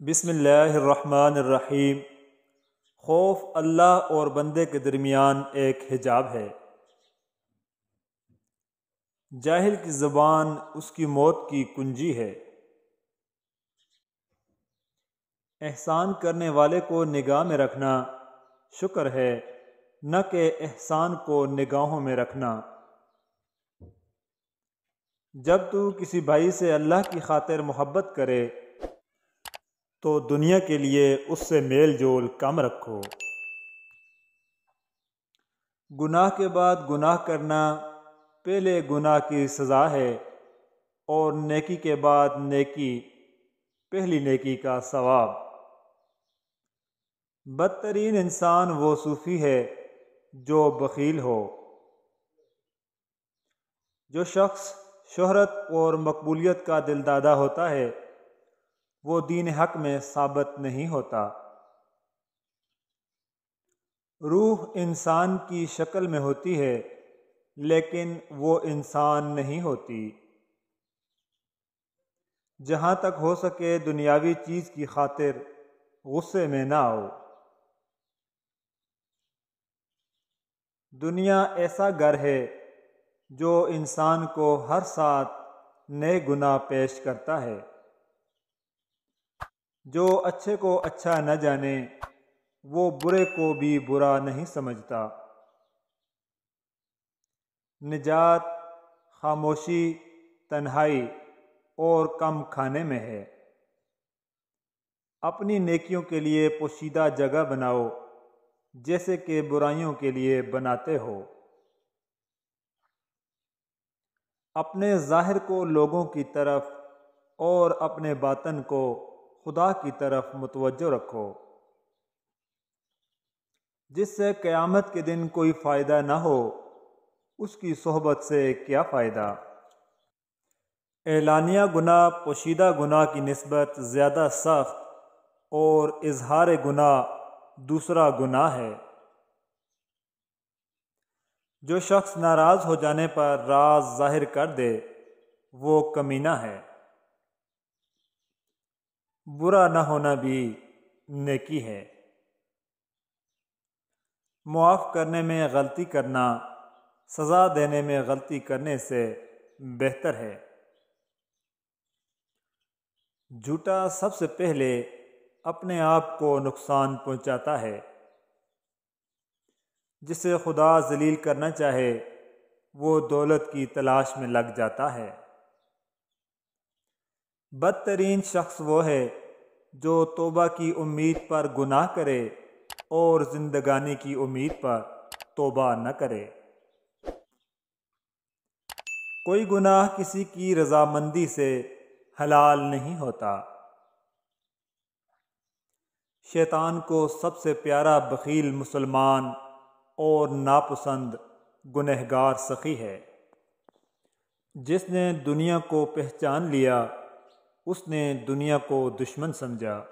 بسم اللہ الرحمن الرحیم۔ خوف اللہ اور بندے کے درمیان ایک حجاب ہے۔ جاہل کی زبان اس کی موت کی کنجی ہے۔ احسان کرنے والے کو نگاہ میں رکھنا شکر ہے، نہ کہ احسان کو نگاہوں میں رکھنا۔ جب تو کسی بھائی سے اللہ کی خاطر محبت کرے تو دنیا کے لیے اس سے میل جول کم رکھو۔ گناہ کے بعد گناہ کرنا پہلے گناہ کی سزا ہے، اور نیکی کے بعد نیکی پہلی نیکی کا ثواب۔ بدترین انسان وہ صوفی ہے جو بخیل ہو۔ جو شخص شہرت اور مقبولیت کا دلدادہ ہوتا ہے وہ دین حق میں ثابت نہیں ہوتا۔ روح انسان کی شکل میں ہوتی ہے لیکن وہ انسان نہیں ہوتی۔ جہاں تک ہو سکے دنیاوی چیز کی خاطر غصے میں نہ آؤ۔ دنیا ایسا گھر ہے جو انسان کو ہر ساتھ نئے گناہ پیش کرتا ہے۔ جو اچھے کو اچھا نہ جانے وہ برے کو بھی برا نہیں سمجھتا۔ نجات خاموشی، تنہائی اور کم کھانے میں ہے۔ اپنی نیکیوں کے لیے پوشیدہ جگہ بناؤ جیسے کہ برائیوں کے لیے بناتے ہو۔ اپنے ظاہر کو لوگوں کی طرف اور اپنے باطن کو خدا کی طرف متوجہ رکھو، جس سے قیامت کے دن کوئی فائدہ نہ ہو، اس کی صحبت سے کیا فائدہ۔ اعلانیہ گناہ پوشیدہ گناہ کی نسبت زیادہ سخت اور اظہار گناہ دوسرا گناہ ہے۔ جو شخص ناراض ہو جانے پر راز ظاہر کر دے وہ کمینہ ہے۔ برا نہ ہونا بھی نیکی ہے۔ معاف کرنے میں غلطی کرنا سزا دینے میں غلطی کرنے سے بہتر ہے۔ جھوٹا سب سے پہلے اپنے آپ کو نقصان پہنچاتا ہے۔ جسے خدا ذلیل کرنا چاہے وہ دولت کی تلاش میں لگ جاتا ہے۔ بدترین شخص وہ ہے جو توبہ کی امید پر گناہ کرے اور زندگانی کی امید پر توبہ نہ کرے۔ کوئی گناہ کسی کی رضامندی سے حلال نہیں ہوتا۔ شیطان کو سب سے پیارا بخیل مسلمان اور ناپسند گنہگار سخی ہے۔ جس نے دنیا کو پہچان لیا اس نے دنیا کو دشمن سمجھا۔